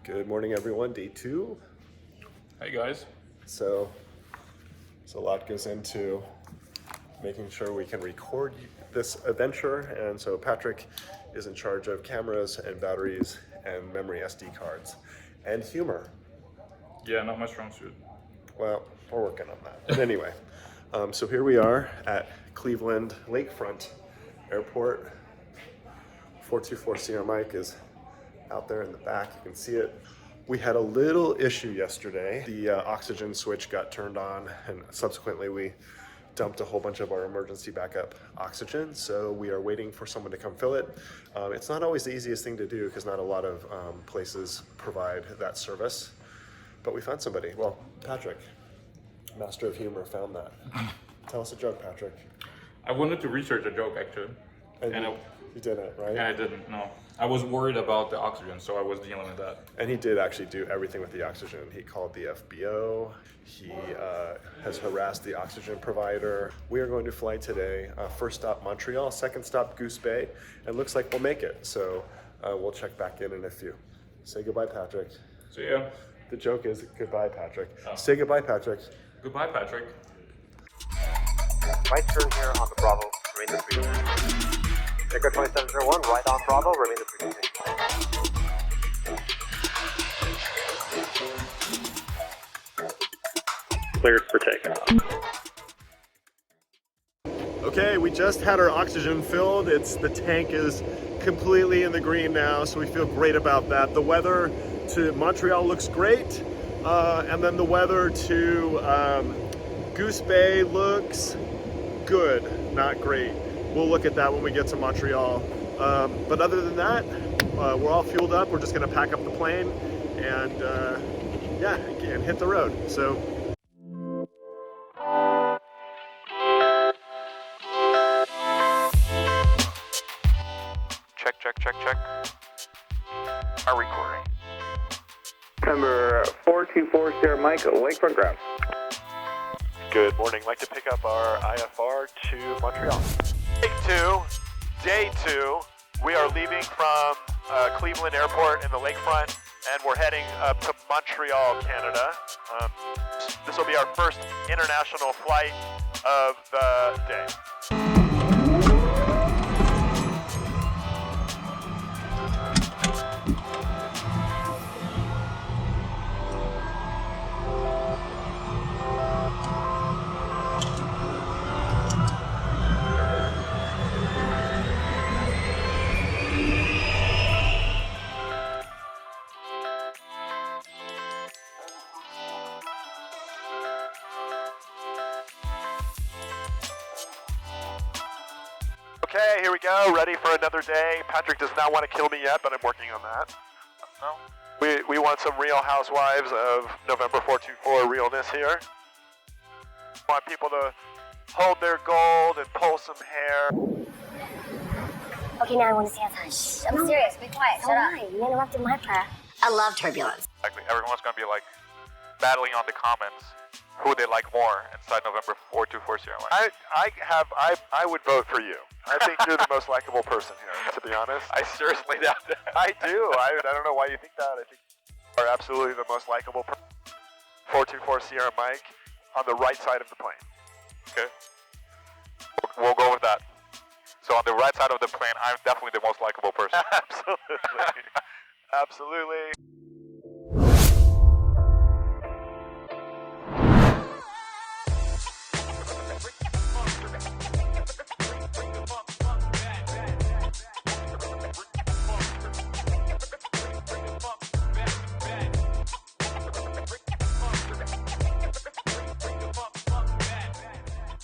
Good morning, everyone. Day 2. Hey guys. So a lot goes into making sure we can record this adventure, and so Patrick is in charge of cameras and batteries and memory SD cards and humor. Yeah, not my strong suit. Well, we're working on that. But anyway, so here we are at Cleveland Lakefront Airport. 424 Sierra Mike is out there in the back. You can see it. We had a little issue yesterday. The oxygen switch got turned on, and subsequently we dumped a whole bunch of our emergency backup oxygen. So we are waiting for someone to come fill it. It's not always the easiest thing to do because not a lot of places provide that service. But we found somebody. Well, Patrick, master of humor, found that. Tell us a joke, Patrick. I wanted to research a joke actually. And you didn't, right? Yeah, I didn't, no. I was worried about the oxygen, so I was dealing with that. And he did actually do everything with the oxygen. He called the FBO. He has harassed the oxygen provider. We are going to fly today. First stop Montreal, second stop Goose Bay, and looks like we'll make it. So we'll check back in a few. Say goodbye, Patrick. See ya. The joke is goodbye, Patrick. Oh. Say goodbye, Patrick. Goodbye, Patrick. Right turn here on the Bravo, remain the frequency. Ticker 2701, right on Bravo, remain the frequency. Cleared for takeoff. Okay, we just had our oxygen filled. The tank is completely in the green now, so we feel great about that. The weather to Montreal looks great, and then the weather to Goose Bay looks good, not great. We'll look at that when we get to Montreal. But other than that, we're all fueled up. We're just gonna pack up the plane and and hit the road. So. Check. Are recording. Number 424 Sierra Mike, Lakefront ground. Good morning. Like to pick up our IFR to Montreal. Take 2, day 2. We are leaving from Cleveland Airport in the lakefront, and we're heading up to Montreal, Canada. This will be our first international flight of the day. Okay, here we go, ready for another day. Patrick does not want to kill me yet, but I'm working on that. No. We want some Real Housewives of November 424 realness here. Want people to hold their gold and pull some hair. Okay, now I want to say outside. Shh, I'm serious. Be quiet. Shut up. You interrupted my prayer. I love turbulence. Exactly. Everyone's going to be like battling on the comments who they like more inside November 424 Sierra Mike. I would vote for you. I think you're the most likable person here, to be honest. I seriously doubt that. I do. I don't know why you think that. I think you are absolutely the most likable person. 424 Sierra Mike on the right side of the plane. Okay. We'll go with that. So on the right side of the plane, I'm definitely the most likable person. Absolutely. Absolutely.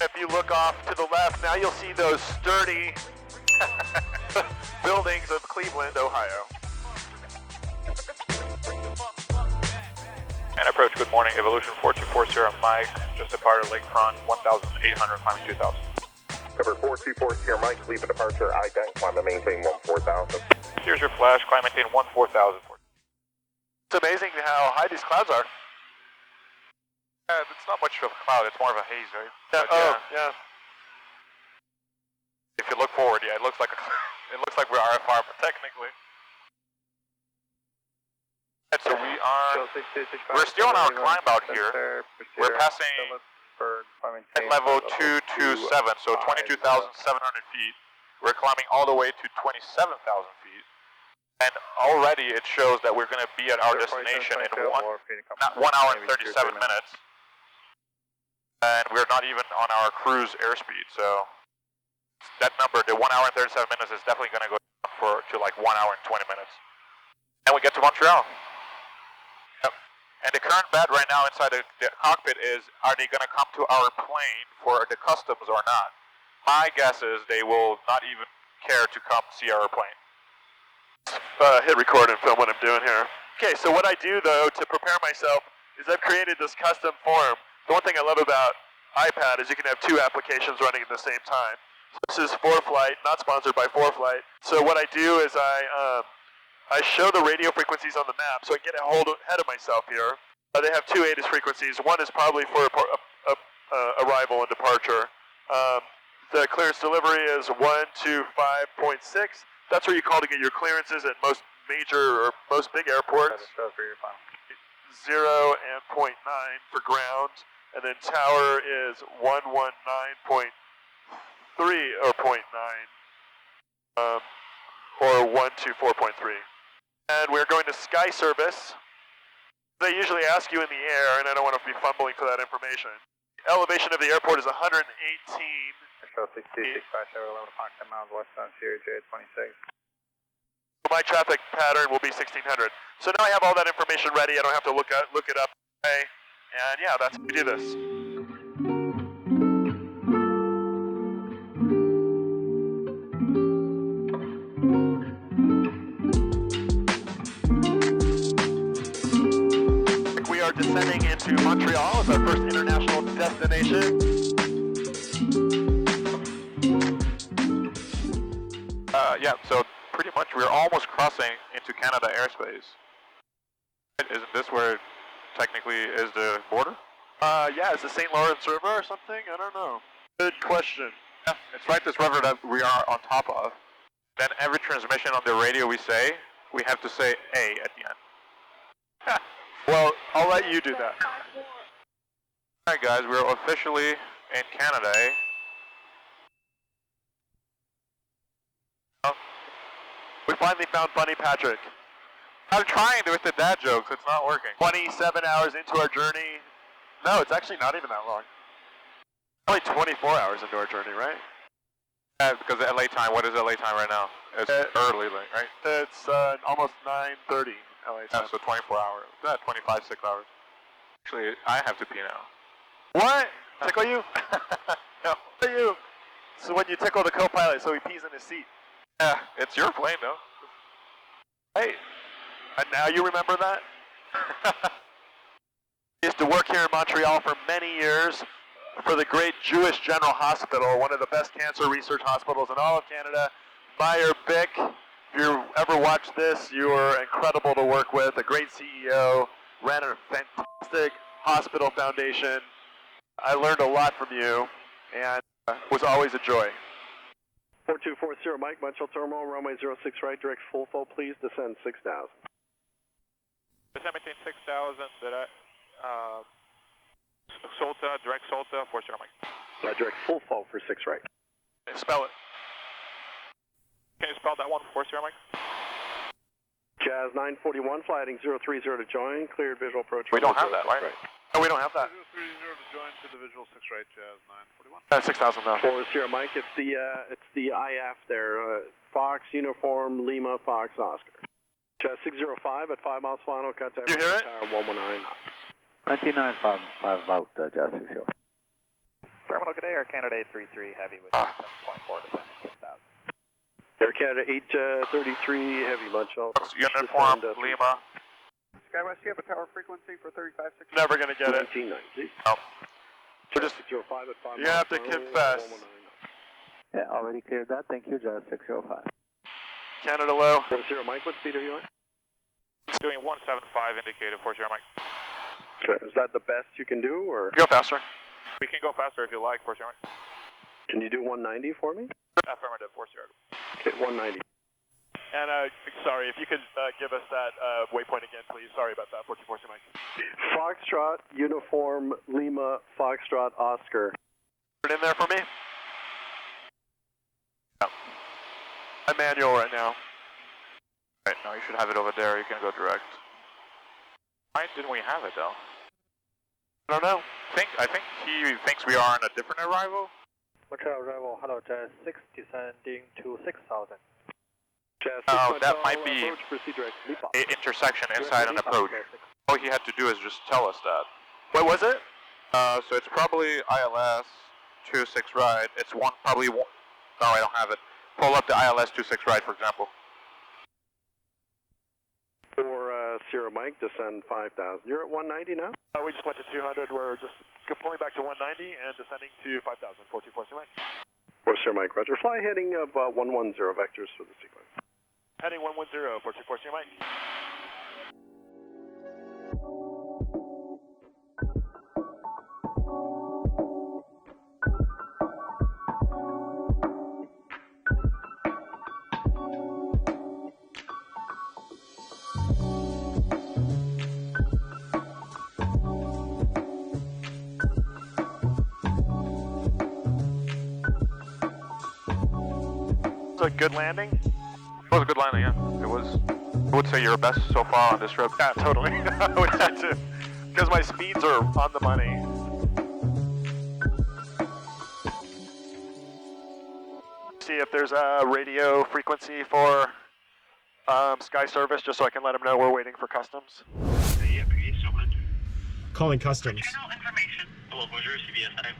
If you look off to the left, now you'll see those sturdy buildings of Cleveland, Ohio. And approach, good morning, Evolution 424 Sierra Mike, just departed Lakefront, 1,800, climbing 2,000. Cover 424 Sierra Mike, leave a departure, I-10, climb and maintain 14,000. Here's your flash, climb maintain 14,000. It's amazing how high these clouds are. It's not much of a cloud, it's more of a haze, right? Yeah. But, yeah. If you look forward, yeah, it looks like we're RFR, but technically. It's a on. We're still on our climb out here. We're passing at level 227, so 22,700 feet. We're climbing all the way to 27,000 feet. And already it shows that we're going to be at our destination in 1 hour and 37 minutes. And we're not even on our cruise airspeed, so that number, the 1 hour and 37 minutes, is definitely going to go down to like 1 hour and 20 minutes. And we get to Montreal. Yep. And the current bet right now inside the cockpit is, are they going to come to our plane for the customs or not? My guess is they will not even care to come see our plane. Hit record and film what I'm doing here. Okay, so what I do though to prepare myself is I've created this custom form. The one thing I love about iPad is you can have two applications running at the same time. So this is ForeFlight, not sponsored by ForeFlight. So what I do is I show the radio frequencies on the map so I get ahead of myself here. They have two ATIS frequencies. One is probably for arrival and departure. The clearance delivery is 125.6. That's where you call to get your clearances at most major or most big airports. 0 and 0.9 for ground, and then tower is 119.3 or 0.9, or 124.3. And we're going to sky service. They usually ask you in the air, and I don't want to be fumbling for that information. Elevation of the airport is 118. My traffic pattern will be 1600. So now I have all that information ready. I don't have to look it up. Okay. And yeah, that's how we do this. We are descending into Montreal as our first international destination. Yeah, so pretty much we're almost crossing into Canada airspace. Isn't this where technically is the border? Yeah, is the St. Lawrence River or something? I don't know. Good question. Yeah, it's right this river that we are on top of. Then every transmission on the radio we have to say A at the end. Well, I'll let you do that. Alright guys, we're officially in Canada, eh? We finally found Funny Patrick. I'm trying with the dad jokes, it's not working. 27 hours into our journey. No, it's actually not even that long. Only 24 hours into our journey, right? Yeah, because of LA time, what is LA time right now? It's early, right? It's almost 9:30 LA time. Yeah, so 24 hours. 25, 6 hours. Actually, I have to pee now. What? Tickle you? No. Tickle you. So when you tickle the co-pilot so he pees in his seat. Yeah, it's your plane though. Hey, and now you remember that? I used to work here in Montreal for many years for the great Jewish General Hospital, one of the best cancer research hospitals in all of Canada. Meyer Bick, if you ever watched this, you were incredible to work with, a great CEO, ran a fantastic hospital foundation. I learned a lot from you, and was always a joy. 4240 Mike, Montreal Terminal, runway 06 right, direct full flow, please descend 6,000. Descend maintain 6,000, Solta, direct Solta, 40 Mike. Direct full flow for 6 right. Spell it. Can you spell that one, 40 Mike? Jazz 941, flight heading 030 to join, cleared visual approach. We don't have that, right? No, we don't have that. 030 to join to the visual 6 right, Jazz 941. That's 6,000 now. 40 Mike, it's the IF there, Fox, Uniform, Lima, Fox, Oscar. Jazz 605 at 5 miles final, contact. You hear it? 119. 9955 about Jazz 60. Terminal, good day, Air Canada 833 Heavy with 7.4 descending 6,000. Air Canada 833 Heavy, Montreal. Uniform, Lima. SkyWest, you have a tower frequency for 3560? Never gonna get it. 1990. No. We're just 605 at 5 You have to confess. Yeah, already cleared that. Thank you, Jazz 605. Canada low. 40 Mike, what speed are you on? Doing 175 indicated, 40 Mike. Okay. Is that the best you can do, or? Go faster. We can go faster if you like, 40 Mike. Can you do 190 for me? Affirmative, 40. Okay, 190. And sorry, if you could give us that waypoint again, please. Sorry about that. 424 Mike. Foxtrot, Uniform, Lima, Foxtrot, Oscar. Put it in there for me. Yeah. I'm manual right now. Right, no, you should have it over there. You can go direct. Why didn't we have it though? I don't know. I think he thinks we are on a different arrival. Montreal arrival, hello, Jazz 6, descending to 6,000. Jazz 6 Oh, that Montreal, might be approach, proceed direct, Leap off. an intersection inside an approach. All he had to do is just tell us that. What was it? So it's probably ILS 26 right. It's probably one. No, I don't have it. Pull up the ILS 26 right, for example. For Sierra Mike, descend 5,000. You're at 190 now? We just went to 200. We're just pulling back to 190 and descending to 5,000. 424 Mike. For Sierra Mike, Roger. Fly heading of 110 vectors for the sequence. Heading 110. 424 Mike. A good landing? It was a good landing, yeah. It was. I would say your best so far on this trip. Yeah, totally. I would have to, because my speeds are on the money. See if there's a radio frequency for Sky Service, just so I can let them know we're waiting for customs. Calling customs. Channel information. Hello, bonjour, CBSI.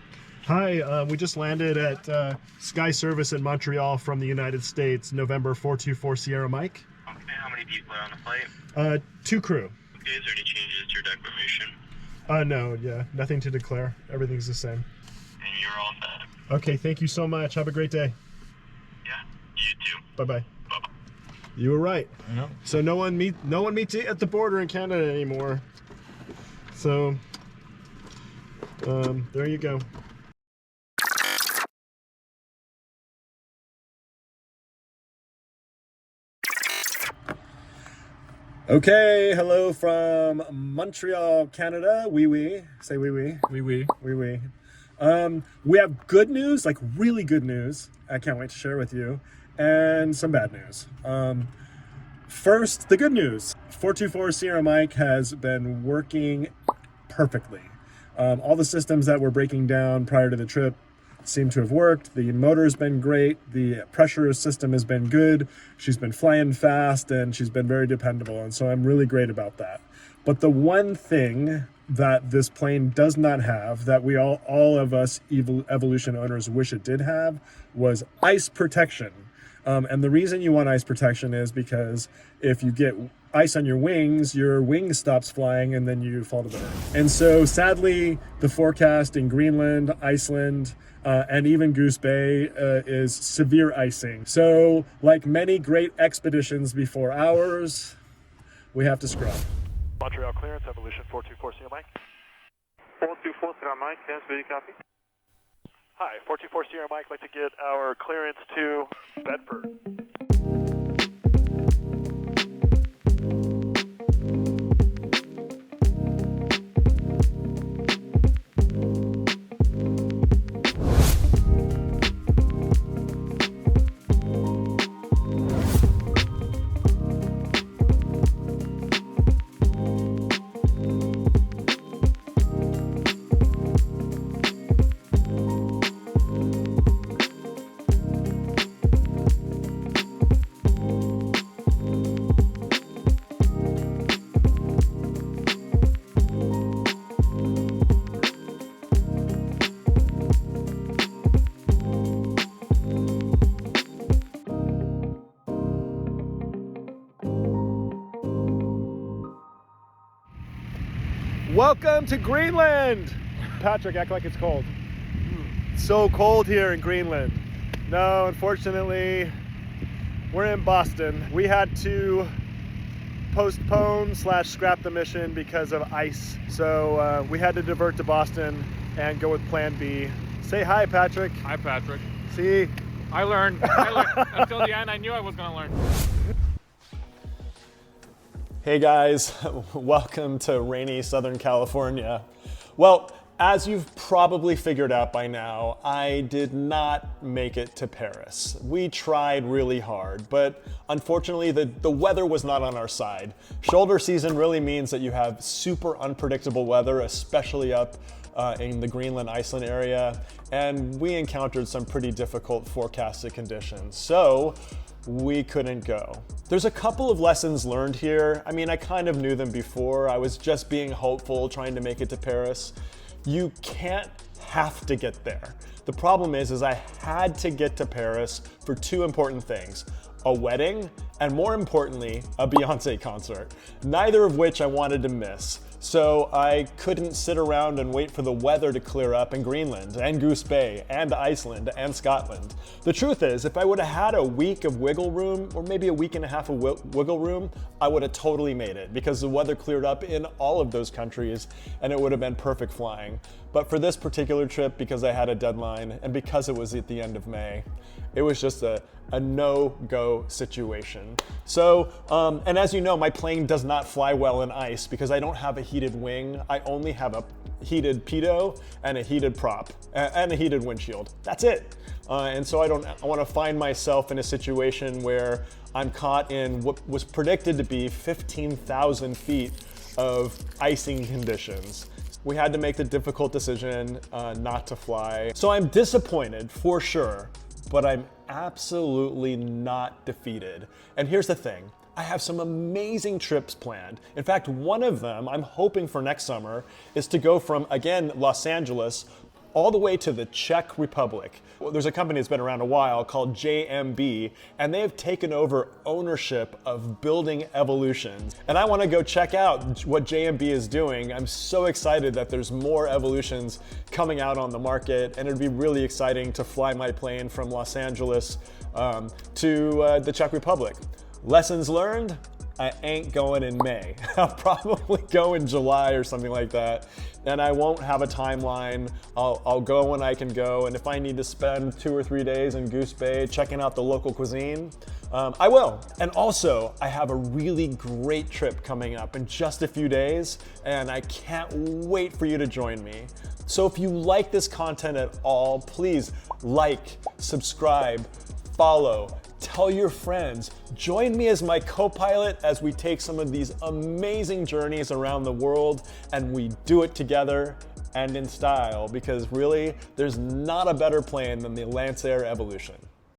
Hi, we just landed at Sky Service in Montreal from the United States, November 424 Sierra Mike. Okay, how many people are on the flight? 2 crew. Okay, is there any changes to your declaration? No, yeah, nothing to declare. Everything's the same. And you're all set. Okay, thank you so much. Have a great day. Yeah, you too. Bye-bye. Bye-bye. You were right. I know. So no one meets at the border in Canada anymore. So, there you go. Okay, hello from Montreal, Canada. Oui. Say oui. Oui. We have good news, like really good news. I can't wait to share with you, and some bad news. First, the good news. 424 Sierra Mike has been working perfectly. All the systems that were breaking down prior to the trip seem to have worked. The motor's been great. The pressure system has been good. She's been flying fast and she's been very dependable. And so I'm really great about that. But the one thing that this plane does not have, that we all of us Evolution owners wish it did have, was ice protection. And the reason you want ice protection is because if you get ice on your wing stops flying and then you fall to the earth. And so sadly, the forecast in Greenland, Iceland, and even Goose Bay is severe icing. So like many great expeditions before ours, we have to scrub. Montreal clearance, Evolution 424 Sierra Mike. 424 Sierra Mike, yes, very copy. Hi, 424 Sierra Mike, like to get our clearance to Bedford. Welcome to Greenland! Patrick, act like it's cold. It's so cold here in Greenland. No, unfortunately, we're in Boston. We had to postpone / scrap the mission because of ice. So we had to divert to Boston and go with plan B. Say hi, Patrick. Hi, Patrick. See? I learned. Until the end, I knew I was going to learn. Hey guys, welcome to rainy Southern California. Well, as you've probably figured out by now, I did not make it to Paris. We tried really hard, but unfortunately the weather was not on our side. Shoulder season really means that you have super unpredictable weather, especially up in the Greenland, Iceland area, and we encountered some pretty difficult forecasted conditions. So we couldn't go. There's a couple of lessons learned here. I mean, I kind of knew them before. I was just being hopeful, trying to make it to Paris. You can't have to get there. The problem is I had to get to Paris for two important things: a wedding, and more importantly, a Beyonce concert, neither of which I wanted to miss. So I couldn't sit around and wait for the weather to clear up in Greenland and Goose Bay and Iceland and Scotland. The truth is, if I would have had a week of wiggle room, or maybe a week and a half of wiggle room, I would have totally made it, because the weather cleared up in all of those countries and it would have been perfect flying. But for this particular trip, because I had a deadline and because it was at the end of May, it was just a no-go situation. So, and as you know, my plane does not fly well in ice because I don't have a heated wing. I only have a heated pitot and a heated prop and a heated windshield. That's it. And so I want to find myself in a situation where I'm caught in what was predicted to be 15,000 feet of icing conditions. We had to make the difficult decision not to fly. So I'm disappointed for sure, but I'm absolutely not defeated. And here's the thing, I have some amazing trips planned. In fact, one of them I'm hoping for next summer is to go from, again, Los Angeles all the way to the Czech Republic. There's a company that's been around a while called JMB, and they have taken over ownership of building Evolutions. And I want to go check out what JMB is doing. I'm so excited that there's more Evolutions coming out on the market, and it'd be really exciting to fly my plane from Los Angeles to the Czech Republic. Lessons learned? I ain't going in May. I'll probably go in July or something like that, and I won't have a timeline. I'll go when I can go, and if I need to spend 2 or 3 days in Goose Bay checking out the local cuisine, I will. And also, I have a really great trip coming up in just a few days, and I can't wait for you to join me. So if you like this content at all, please like, subscribe, follow, tell your friends. Join me as my co-pilot as we take some of these amazing journeys around the world, and we do it together and in style, because really, there's not a better plane than the Lancair Evolution.